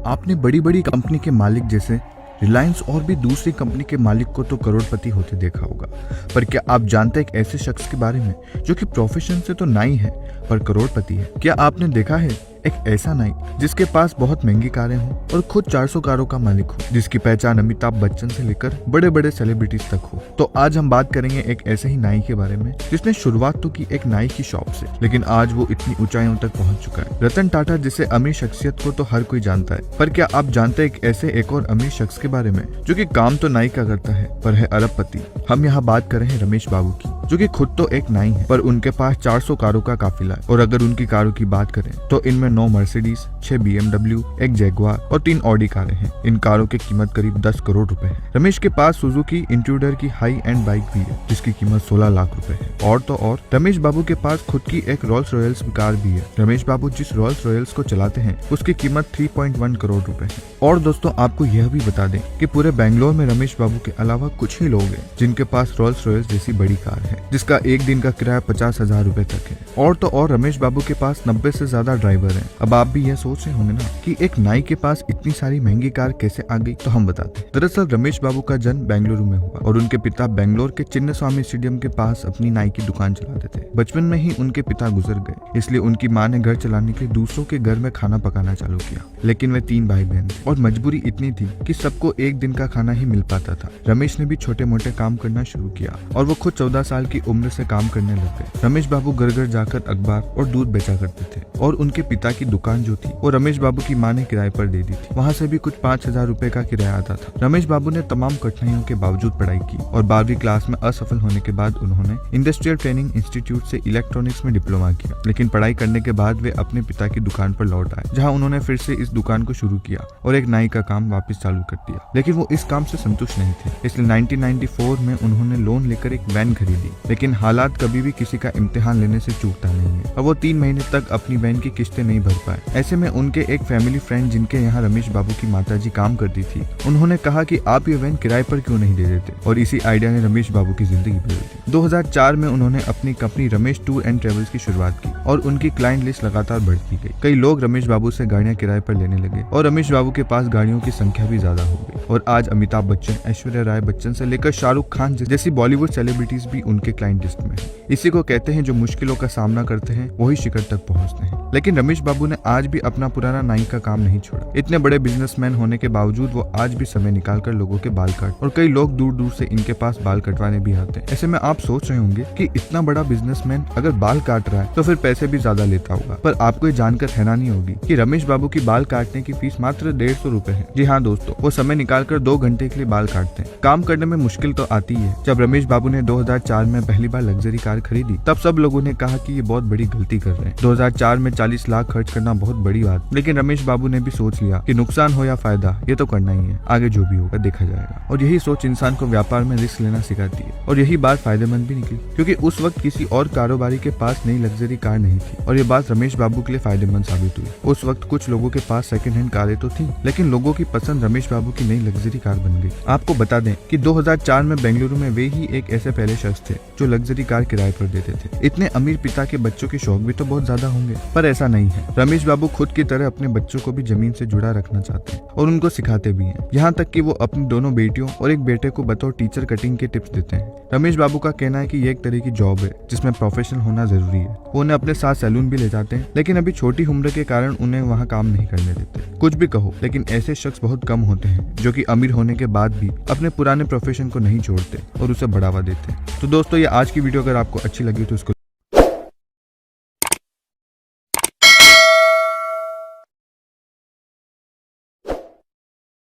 आपने बड़ी बड़ी कंपनी के मालिक जैसे रिलायंस और भी दूसरी कंपनी के मालिक को तो करोड़पति होते देखा होगा, पर क्या आप जानते हैं एक ऐसे शख्स के बारे में जो कि प्रोफेशन से तो नाई है पर करोड़पति है? क्या आपने देखा है एक ऐसा नाई जिसके पास बहुत महंगी कारें हों और खुद 400 कारों का मालिक हो, जिसकी पहचान अमिताभ बच्चन से लेकर बड़े बड़े सेलिब्रिटीज तक हो? तो आज हम बात करेंगे एक ऐसे ही नाई के बारे में जिसने शुरुआत तो की एक नाई की शॉप से, लेकिन आज वो इतनी ऊंचाइयों तक पहुंच चुका है। रतन टाटा जैसे अमीर शख्सियत को तो हर कोई जानता है, पर क्या आप जानते हैं ऐसे एक और अमीर शख्स के बारे में जो कि काम तो नाई का करता है पर है अरबपति? हम यहाँ बात कर रहे हैं रमेश बाबू की, जो कि खुद तो एक नाई है पर उनके पास 400 कारों का काफिला है। और अगर उनकी कारों की बात करें तो इनमें 9 मर्सिडीज, 6 BMW, 1 जैगुआर और 3 ऑडी कारें हैं। इन कारों की कीमत करीब 10 करोड़ रुपए है। रमेश के पास सुजुकी इंट्रूडर की हाई एंड बाइक भी है जिसकी कीमत 16 लाख रुपए है। और तो और रमेश बाबू के पास खुद की एक रोल्स रॉयल्स कार भी है। रमेश बाबू जिस रोल्स रॉयल्स को चलाते हैं उसकी कीमत 3.1 करोड़ रुपए है। और दोस्तों आपको यह भी बता दें कि पूरे बेंगलोर में रमेश बाबू के अलावा कुछ ही लोग हैं जिनके पास रोल्स रॉयल्स जैसी बड़ी कार है जिसका एक दिन का किराया 50,000 रुपए तक है। और तो और रमेश बाबू के पास 90 से ज्यादा ड्राइवर हैं। अब आप भी यह सोच रहे होंगे ना कि एक नाई के पास इतनी सारी महंगी कार कैसे आ गई, तो हम बताते हैं। दरअसल रमेश बाबू का जन्म बेंगलुरु में हुआ और उनके पिता बेंगलोर के चिन्नस्वामी स्टेडियम के पास अपनी नाई की दुकान चलाते थे। बचपन में ही उनके पिता गुजर गए, इसलिए उनकी माँ ने घर चलाने के लिए दूसरों के घर में खाना पकाना चालू किया। लेकिन वे 3 भाई बहन थे और मजबूरी इतनी थी कि सबको एक दिन का खाना ही मिल पाता था। रमेश ने भी छोटे मोटे काम करना शुरू किया और वो खुद 14 साल की उम्र से काम करने लग गए। रमेश बाबू घर घर जाकर अखबार और दूध बेचा करते थे और उनके पिता की दुकान जो थी वो रमेश बाबू की माँ ने किराए पर दे दी थी। वहाँ से भी कुछ 5,000 रुपए का किराया आता था। रमेश बाबू ने तमाम कठिनाइयों के बावजूद पढ़ाई की और 12वीं क्लास में असफल होने के बाद उन्होंने इंडस्ट्रियल ट्रेनिंग इंस्टीट्यूट से इलेक्ट्रॉनिक्स में डिप्लोमा किया। लेकिन पढ़ाई करने के बाद वे अपने पिता की दुकान पर लौट आए, जहाँ उन्होंने फिर से इस दुकान को शुरू किया और एक नाई का काम वापस चालू कर दिया। लेकिन वो इस काम से संतुष्ट नहीं थे, इसलिए 1994 में उन्होंने लोन लेकर एक वैन खरीदी। लेकिन हालात कभी भी किसी का इम्तिहान लेने से चूकता नहीं है और वो 3 महीने तक अपनी वैन की किस्तें नहीं भर पाए। ऐसे में उनके एक फैमिली फ्रेंड जिनके यहाँ रमेश बाबू की माताजी काम करती थी, उन्होंने कहा कि आप ये वैन किराए पर क्यों नहीं दे देते, और इसी आइडिया ने रमेश बाबू की जिंदगी बदल दी। 2004 में उन्होंने अपनी company Ramesh tour and travels की शुरुआत की और उनकी क्लाइंट लिस्ट लगातार बढ़ती गई। कई लोग रमेश बाबू से गाड़ियां किराए पर लेने लगे और रमेश बाबू के पास गाड़ियों की संख्या भी ज्यादा हो गई। और आज अमिताभ बच्चन, ऐश्वर्या राय बच्चन से लेकर शाहरुख खान जैसी बॉलीवुड सेलिब्रिटीज भी उनके क्लाइंट लिस्ट में है। इसी को कहते हैं जो मुश्किलों का सामना करते हैं वही शिखर तक पहुंचते हैं। लेकिन रमेश बाबू ने आज भी अपना पुराना नाई का काम नहीं छोड़ा। इतने बड़े बिजनेसमैन होने के बावजूद वो आज भी समय निकालकर लोगों के बाल काट, और कई लोग दूर दूर से इनके पास बाल कटवाने भी आते हैं। ऐसे में आप सोच रहे होंगे कि इतना बड़ा बिजनेसमैन अगर बाल काट रहा है तो फिर पैसे भी ज्यादा लेता होगा, पर आपको ये जानकर हैरानी होगी कि रमेश बाबू की बाल काटने की फीस मात्र 150 रुपए है। जी हाँ दोस्तों, वो समय निकालकर 2 घंटे के लिए बाल काटते हैं। काम करने में मुश्किल तो आती है। जब रमेश बाबू ने 2004 में पहली बार लग्जरी कार खरीदी तब सब लोगों ने कहा कि ये बहुत बड़ी गलती कर रहे हैं। 2004 में 40 लाख खर्च करना बहुत बड़ी बात, लेकिन रमेश बाबू ने भी सोच लिया कि नुकसान हो या फायदा ये तो करना ही है, आगे जो भी होगा देखा जाएगा। और यही सोच इंसान को व्यापार में रिस्क लेना सिखाती है और यही बात फायदेमंद भी निकली, क्योंकि उस वक्त किसी और कारोबारी के पास नई लग्जरी कार नहीं थी और ये बात रमेश बाबू के लिए फायदेमंद साबित हुई। उस वक्त कुछ लोगों के पास सेकंड हैंड कारें तो थी, लेकिन लोगों की पसंद रमेश बाबू की नई लग्जरी कार बन गई। आपको बता दें कि 2004 में बेंगलुरु में वे ही एक ऐसे पहले शख्स थे जो लग्जरी कार किराए पर देते थे। इतने अमीर पिता के बच्चों के शौक भी तो बहुत ज्यादा होंगे, पर ऐसा नहीं है। रमेश बाबू खुद की तरह अपने बच्चों को भी जमीन से जुड़ा रखना चाहते हैं और उनको सिखाते भी हैं। यहाँ तक कि वो अपनी दोनों बेटियों और एक बेटे को बतौर टीचर कटिंग के टिप्स देते हैं। रमेश बाबू का कहना है कि ये एक तरह की जॉब है जिसमें प्रोफेशनल होना जरूरी है। वो उन्हें अपने साथ सैलून भी ले जाते हैं, लेकिन अभी छोटी उम्र के कारण उन्हें वहाँ काम नहीं करने देते। कुछ भी कहो, लेकिन ऐसे शख्स बहुत कम होते हैं जो कि अमीर होने के बाद भी अपने पुराने प्रोफेशन को नहीं छोड़ते और उसे बढ़ावा देते हैं। तो दोस्तों ये आज की वीडियो अगर आपको अच्छी लगी तो उसको